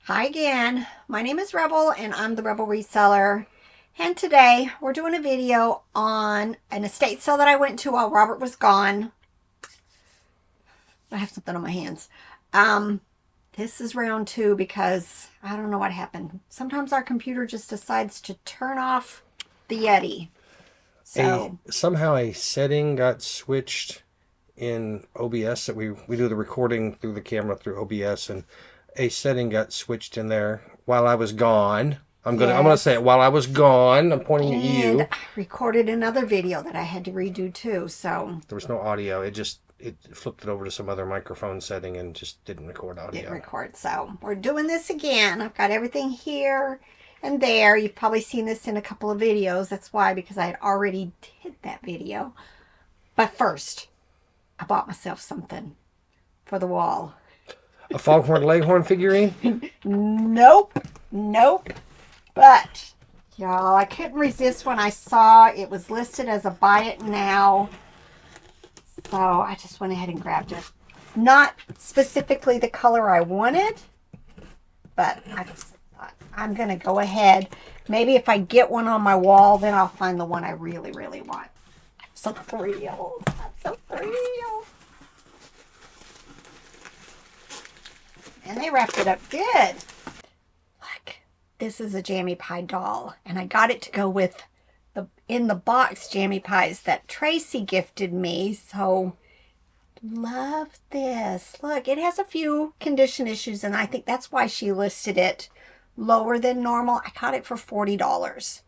Hi again, my name is Rebel and I'm the Rebel Reseller, and today we're doing a video on an estate sale that I went to while Robert was gone. I have something on my hands. This is round two because I don't know what happened. Sometimes our computer just decides to turn off the Yeti. So Somehow a setting got switched in OBS that we do the recording through the camera through OBS, and a setting got switched in there while I was gone. I'm gonna say yes, it while I was gone. I'm pointing at and you. I recorded another video that I had to redo too. So There was no audio. It flipped it over to some other microphone setting and just didn't record didn't audio. record. So we're doing this again. I've got everything here and there. You've probably seen this in a couple of videos. That's why, because I had already did that video. But first, I bought myself something for the wall. A Foghorn Leghorn figurine. Nope. Nope. But, y'all, I couldn't resist when I saw it was listed as a buy it now. So I just went ahead and grabbed it. Not specifically the color I wanted, but I just thought I'm going to go ahead. Maybe if I get one on my wall, then I'll find the one I really, really want. I'm so thrilled. I'm so thrilled. And they wrapped it up good. Look, this is a Jammy Pie doll, and I got it to go with the in the box Jammy Pies that Tracy gifted me. So love this. Look, it has a few condition issues, and I think that's why she listed it lower than normal. I got it for $40.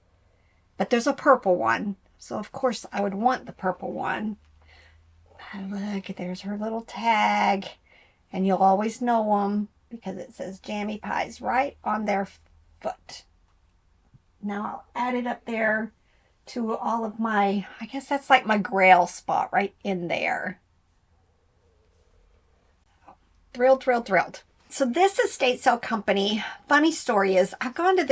But there's a purple one, so of course I would want the purple one. But look, there's her little tag, and you'll always know them because it says Jammy Pies right on their foot. Now I'll add it up there to all of my, I guess that's like my grail spot right in there. Thrilled, thrilled, thrilled. So this estate sale company, funny story is I've gone to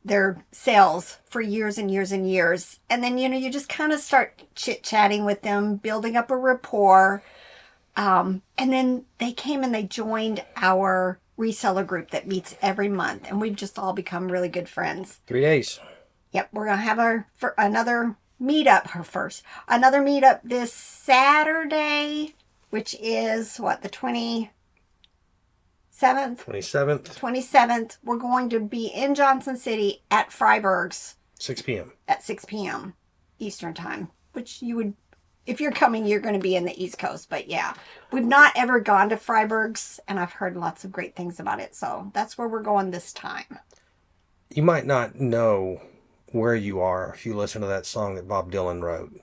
their sales for years and years and years. And then, you just kind of start chit-chatting with them, building up a rapport. And then they came and they joined our reseller group that meets every month. And we've just all become really good friends. 3 days. Yep, we're going to have another another meetup this Saturday, which is what, the 27th? 27th, 27th. We're going to be in Johnson City at Freiberg's 6 p.m. at 6 p.m. Eastern time, which you would, if you're coming, you're going to be in the East Coast. But yeah, we've not ever gone to Freiberg's, and I've heard lots of great things about it. So that's where we're going this time. You might not know where you are if you listen to that song that Bob Dylan wrote.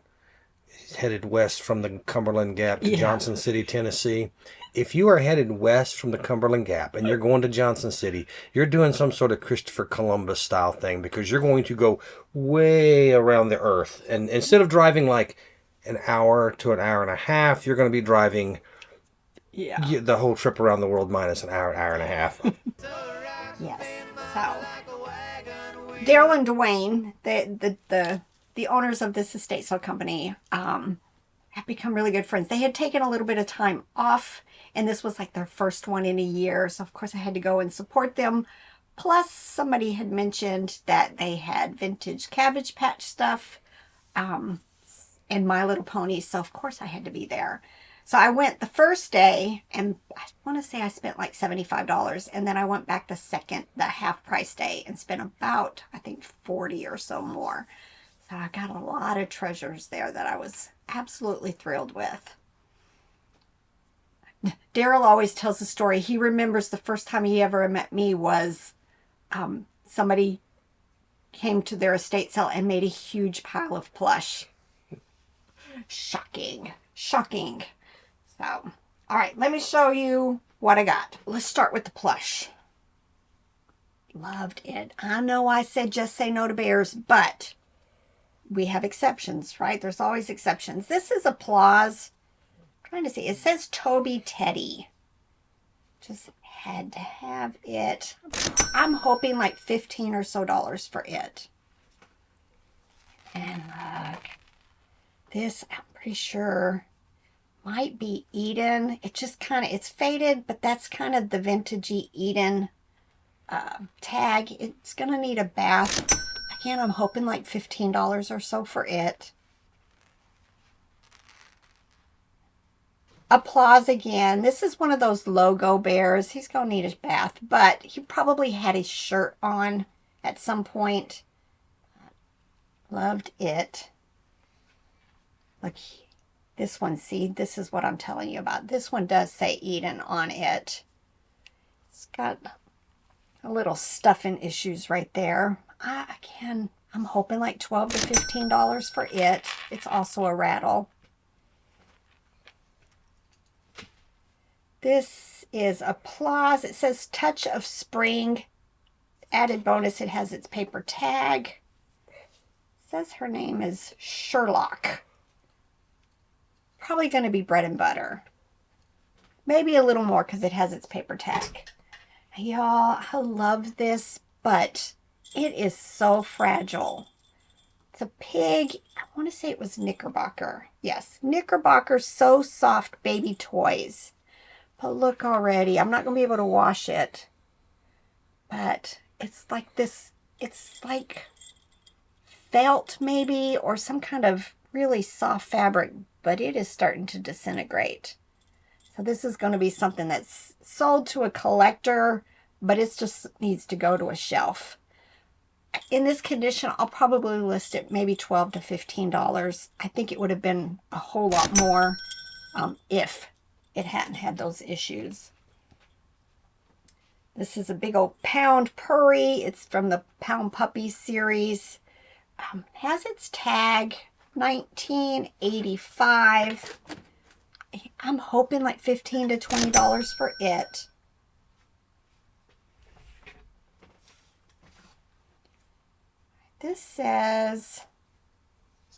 He's headed west from the Cumberland Gap to Johnson City, Tennessee. If you are headed west from the Cumberland Gap and you're going to Johnson City, you're doing some sort of Christopher Columbus style thing, because you're going to go way around the earth. And instead of driving like an hour to an hour and a half, you're going to be driving the whole trip around the world minus an hour, hour and a half. Yes. So Daryl and Dwayne, the owners of this estate sale company, have become really good friends. They had taken a little bit of time off, and this was like their first one in a year. So of course I had to go and support them. Plus somebody had mentioned that they had vintage Cabbage Patch stuff, and My Little Pony. So of course I had to be there. So I went the first day, and I want to say I spent like $75. And then I went back the half price day, and spent about, I think, 40 or so more. So I got a lot of treasures there that I was absolutely thrilled with. Daryl always tells the story. He remembers the first time he ever met me was somebody came to their estate sale and made a huge pile of plush. Shocking. Shocking. So, all right, let me show you what I got. Let's start with the plush. Loved it. I know I said just say no to bears, but we have exceptions, right? There's always exceptions. This is applause. I'm trying to see. It says Toby Teddy. Just had to have it. I'm hoping like $15 or so for it. And look, this I'm pretty sure might be Eden. It just kind of, it's faded, but that's kind of the vintagey Eden tag. It's going to need a bath. Again, I'm hoping like $15 or so for it. Applause again. This is one of those logo bears. He's going to need a bath, but he probably had his shirt on at some point. Loved it. Look, this one, see, this is what I'm telling you about. This one does say Eden on it. It's got a little stuffing issues right there. Again, I'm hoping like $12 to $15 for it. It's also a rattle. This is Applause. It says Touch of Spring. Added bonus, it has its paper tag. It says her name is Sherlock. Probably going to be bread and butter. Maybe a little more because it has its paper tag. Y'all, I love this, but it is so fragile. It's a pig. I want to say it was Knickerbocker. Yes, Knickerbocker So Soft Baby Toys. But look already, I'm not going to be able to wash it. But it's like this, it's like felt maybe, or some kind of really soft fabric, but it is starting to disintegrate. So this is going to be something that's sold to a collector, but it just needs to go to a shelf. In this condition, I'll probably list it maybe $12 to $15. I think it would have been a whole lot more if it hadn't had those issues. This is a big old Pound Purry. It's from the Pound Puppy series. Has its tag, 1985. I'm hoping like $15 to $20 for it. This says,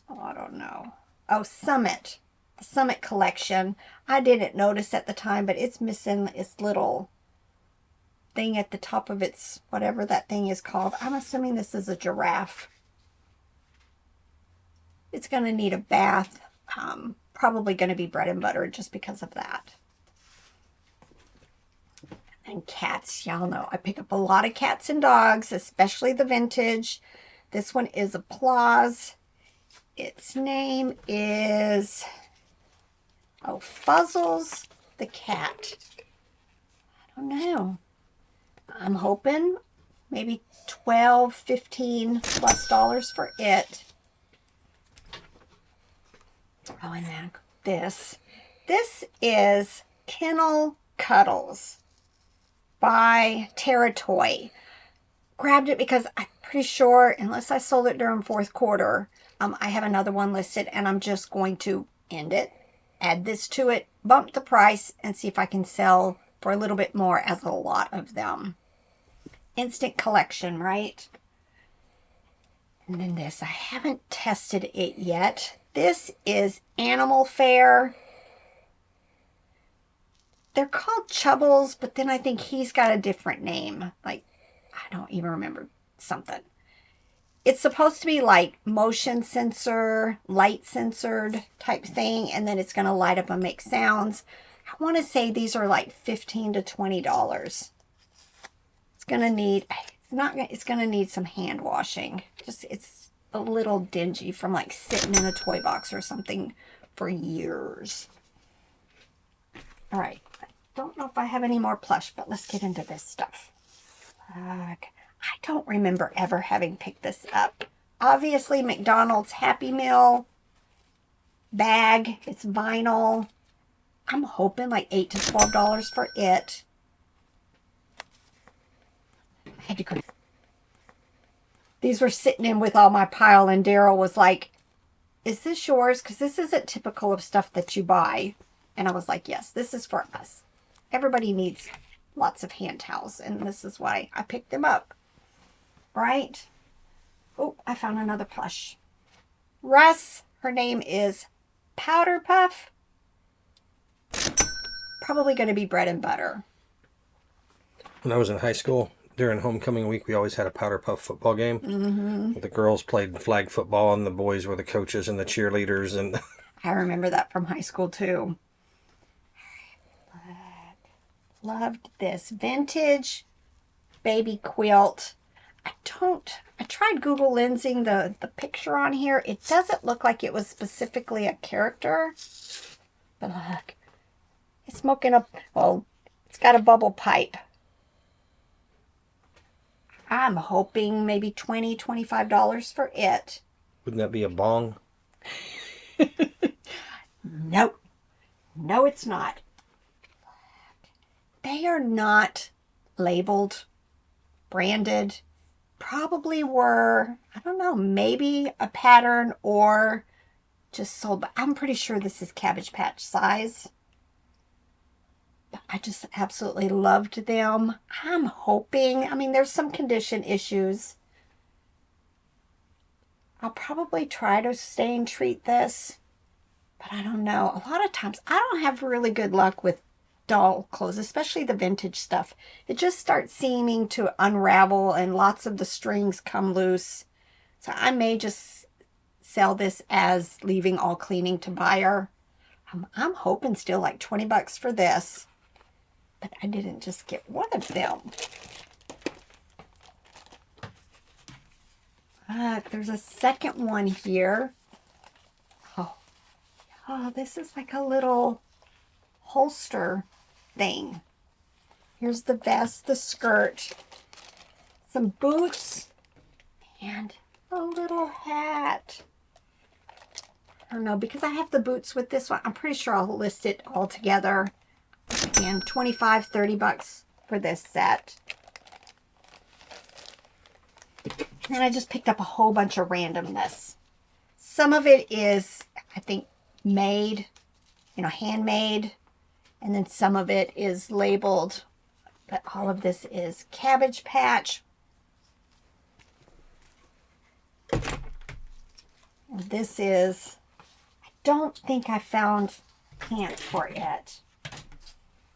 oh, I don't know. Oh, Summit. The Summit collection. I didn't notice at the time, but it's missing its little thing at the top of its, whatever that thing is called. I'm assuming this is a giraffe. It's going to need a bath. Probably going to be bread and butter just because of that. And cats, y'all know I pick up a lot of cats and dogs, especially the vintage. This one is Applause. Its name is, oh, Fuzzles the cat. I don't know. I'm hoping maybe $12, $15+ for it. Oh, and then this. This is Kennel Cuddles by Terratoy. Grabbed it because I'm pretty sure, unless I sold it during fourth quarter, I have another one listed, and I'm just going to end it, add this to it, bump the price, and see if I can sell for a little bit more as a lot of them. Instant collection, right? And then this, I haven't tested it yet. This is Animal Fair. They're called Chubbles, but then I think he's got a different name. Like, I don't even remember something. It's supposed to be like motion sensor, light censored type thing, and then it's going to light up and make sounds. I want to say these are like $15 to $20. It's going to need, it's going to need some hand washing. It's a little dingy from like sitting in a toy box or something for years. All right. I don't know if I have any more plush, but let's get into this stuff. I don't remember ever having picked this up. Obviously, McDonald's Happy Meal bag. It's vinyl. I'm hoping like $8 to $12 for it. I had to go. These were sitting in with all my pile, and Daryl was like, is this yours? Because this isn't typical of stuff that you buy. And I was like, yes, this is for us. Everybody needs lots of hand towels, and this is why I picked them up. Right? Oh, I found another plush. Russ, her name is Powder Puff. Probably going to be bread and butter. When I was in high school, during homecoming week, we always had a Powder Puff football game. Mm-hmm. The girls played flag football, and the boys were the coaches and the cheerleaders. And I remember that from high school, too. Loved this. Vintage baby quilt. I tried Google lensing the picture on here. It doesn't look like it was specifically a character. But look, it's smoking up. Well, it's got a bubble pipe. I'm hoping maybe $20, $25 for it. Wouldn't that be a bong? Nope. No, it's not. They are not labeled, branded. Probably were, I don't know, maybe a pattern or just sold. But I'm pretty sure this is Cabbage Patch size. I just absolutely loved them. I'm hoping, I mean, there's some condition issues. I'll probably try to stain treat this, but I don't know. A lot of times I don't have really good luck with doll clothes, especially the vintage stuff. It just starts seeming to unravel and lots of the strings come loose. So I may just sell this as leaving all cleaning to buyer. I'm hoping still like 20 bucks for this. But I didn't just get one of them. There's a second one here. Oh, this is like a little holster thing. Here's the vest, the skirt, some boots, and a little hat. I don't know, because I have the boots with this one, I'm pretty sure I'll list it all together. And 25, 30 bucks for this set. And then I just picked up a whole bunch of randomness. Some of it is, I think, made, handmade. And then some of it is labeled. But all of this is Cabbage Patch. And this is, I don't think I found pants for it.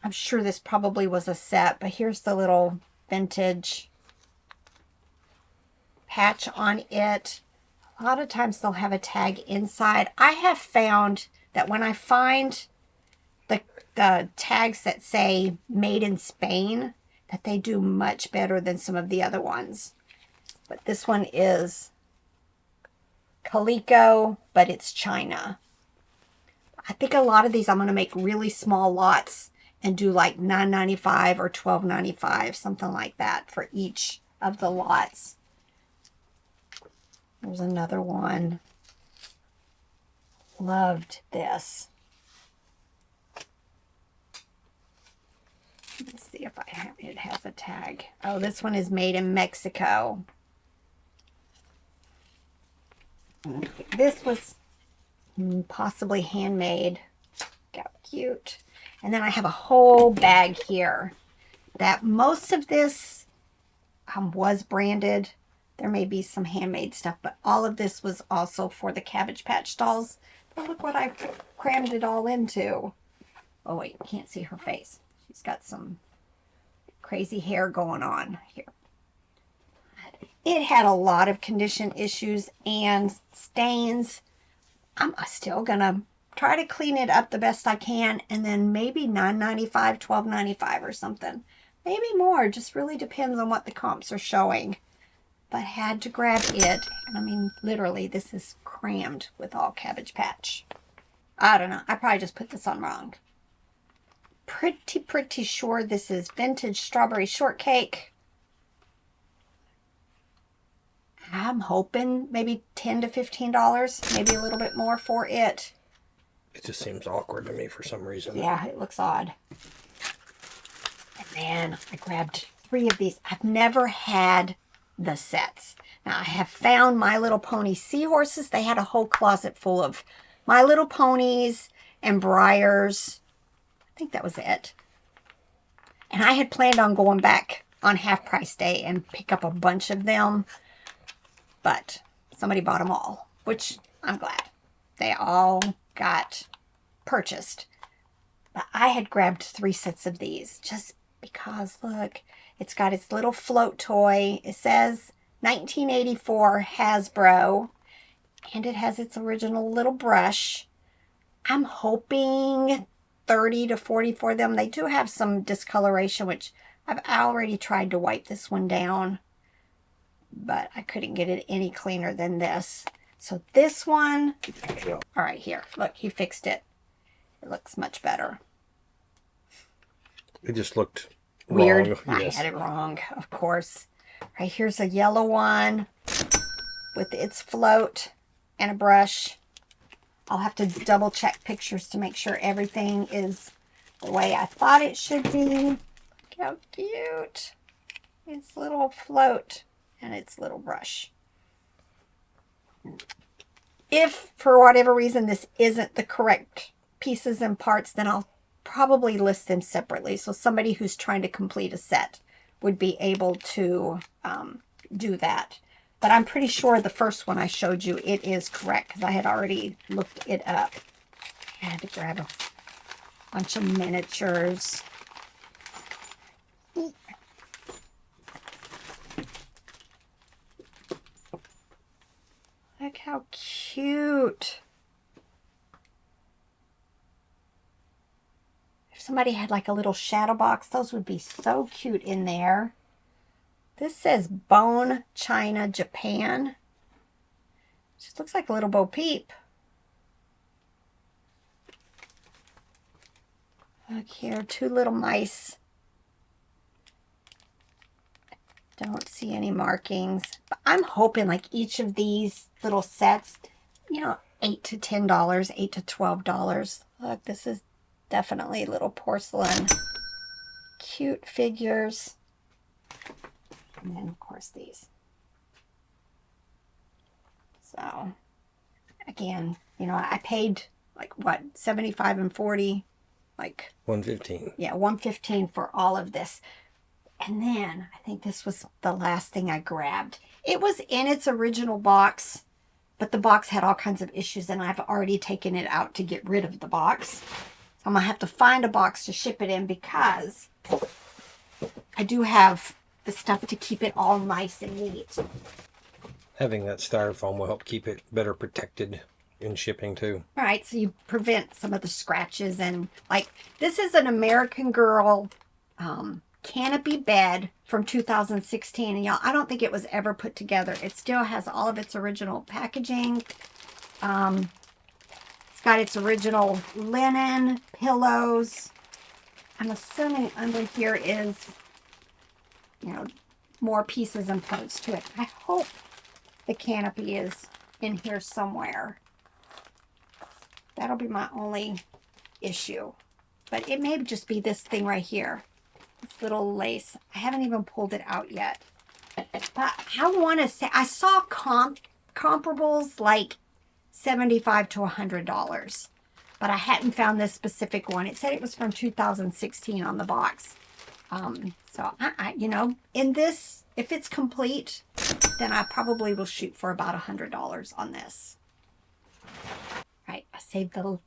I'm sure this probably was a set, but here's the little vintage patch on it. A lot of times they'll have a tag inside. I have found that when I find the tags that say made in Spain, that they do much better than some of the other ones. But this one is Calico, but it's China. I think a lot of these I'm going to make really small lots and do like $9.95 or $12.95, something like that for each of the lots. There's another one. Loved this. Let's see if it has a tag. Oh, this one is made in Mexico. This was possibly handmade. Got cute. And then I have a whole bag here that most of this was branded. There may be some handmade stuff, but all of this was also for the Cabbage Patch dolls. But look what I crammed it all into. Oh wait, can't see her face. She's got some crazy hair going on here. It had a lot of condition issues and stains. I'm still gonna try to clean it up the best I can, and then maybe $9.95, $12.95 or something. Maybe more, just really depends on what the comps are showing. But had to grab it, and I mean, literally, this is crammed with all Cabbage Patch. I don't know, I probably just put this on wrong. Pretty sure this is vintage strawberry shortcake. I'm hoping maybe $10 to $15, maybe a little bit more for it. It just seems awkward to me for some reason. Yeah, it looks odd. And then I grabbed 3 of these. I've never had the sets. Now, I have found My Little Pony seahorses. They had a whole closet full of My Little Ponies and Briars. I think that was it. And I had planned on going back on half price day and pick up a bunch of them. But somebody bought them all, which I'm glad. They all got purchased. But I had grabbed 3 sets of these just because, look, it's got its little float toy. It says 1984 Hasbro, and it has its original little brush. I'm hoping $30 to $40 for them. They do have some discoloration, which I've already tried to wipe this one down, but I couldn't get it any cleaner than this. So this one, all right, here, look, he fixed it. It looks much better. It just looked weird. Wrong. I had it wrong, of course. Right, here's a yellow one with its float and a brush. I'll have to double check pictures to make sure everything is the way I thought it should be. Look how cute. Its little float and its little brush. If for whatever reason this isn't the correct pieces and parts, then I'll probably list them separately. So somebody who's trying to complete a set would be able to do that. But I'm pretty sure the first one I showed you, it is correct because I had already looked it up. I had to grab a bunch of miniatures. Look how cute. If somebody had like a little shadow box, those would be so cute in there. This says Bone China, Japan. Just looks like a little Bo Peep. Look here, 2 little mice. Don't see any markings. But I'm hoping like each of these little sets, you know, $8 to $10, $8 to $12. Look, this is definitely little porcelain. Cute figures. And then, of course, these. So, again, you know, I paid like what, 75 and 40, like $115. Yeah, $115 for all of this. And then I think this was the last thing I grabbed. It was in its original box, but the box had all kinds of issues, and I've already taken it out to get rid of the box. So I'm gonna have to find a box to ship it in because I do have the stuff to keep it all nice and neat. Having that styrofoam will help keep it better protected in shipping too. All right, so you prevent some of the scratches. And like, this is an American Girl canopy bed from 2016. And y'all, I don't think it was ever put together. It still has all of its original packaging. It's got its original linen, pillows. I'm assuming under here is, you know, more pieces and parts to it. I hope the canopy is in here somewhere. That'll be my only issue. But it may just be this thing right here. This little lace. I haven't even pulled it out yet. But I want to say, I saw comparables like $75 to $100. But I hadn't found this specific one. It said it was from 2016 on the box. So, you know, in this, if it's complete, then I probably will shoot for about $100 on this. Right, I saved the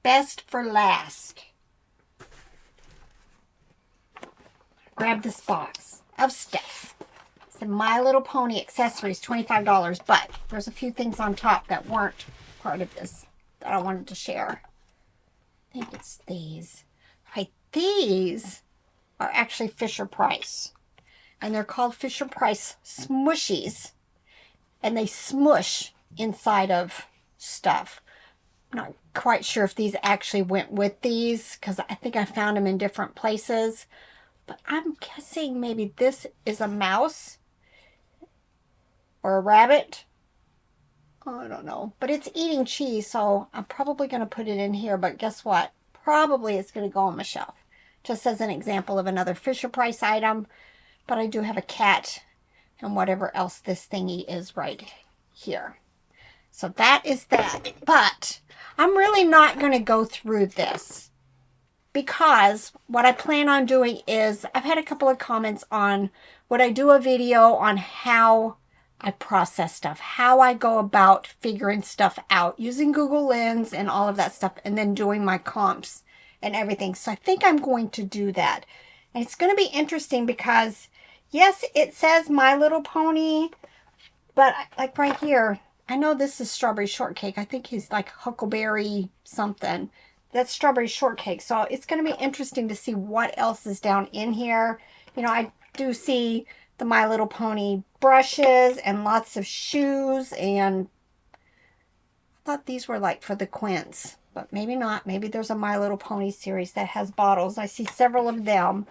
best for last. Grab this box of stuff. It said My Little Pony accessories, $25, but there's a few things on top that weren't part of this that I wanted to share. I think it's these. Right, these are actually Fisher-Price. And they're called Fisher-Price Smushies. And they smush inside of stuff. I'm not quite sure if these actually went with these, because I think I found them in different places. But I'm guessing maybe this is a mouse or a rabbit. I don't know. But it's eating cheese, so I'm probably going to put it in here. But guess what? Probably it's going to go on my shelf. Just as an example of another Fisher-Price item. But I do have a cat and whatever else this thingy is right here. So that is that. But I'm really not going to go through this, because what I plan on doing is, I've had a couple of comments on, would I do a video on how I process stuff, how I go about figuring stuff out using Google Lens and all of that stuff, and then doing my comps and everything. So I think I'm going to do that. And it's going to be interesting because, yes, it says My Little Pony, but like right here, I know this is Strawberry Shortcake. I think he's like Huckleberry something. that's strawberry shortcake. So it's going to be interesting to see what else is down in here. You know, I do see the My Little Pony brushes and lots of shoes, and I thought these were like for the Quints, but maybe not. Maybe there's a My Little Pony series that has bottles. I see several of them.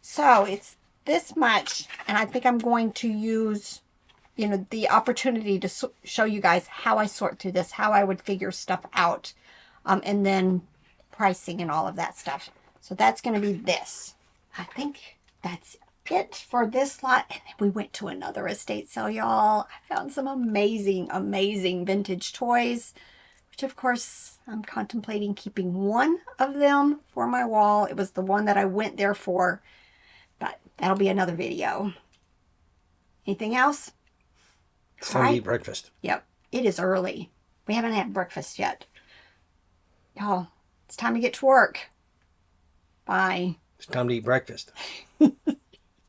So it's this much, and I think I'm going to use, you know, the opportunity to show you guys how I sort through this, how I would figure stuff out, and then pricing and all of that stuff. So that's going to be this. I think that's it for this lot. And then we went to another estate sale, y'all. I found some amazing, amazing vintage toys, which of course I'm contemplating keeping one of them for my wall. It was the one that I went there for, but that'll be another video. Anything else? It's time to eat breakfast. Yep. It is early. We haven't had breakfast yet. Y'all, it's time to get to work. Bye. It's time to eat breakfast.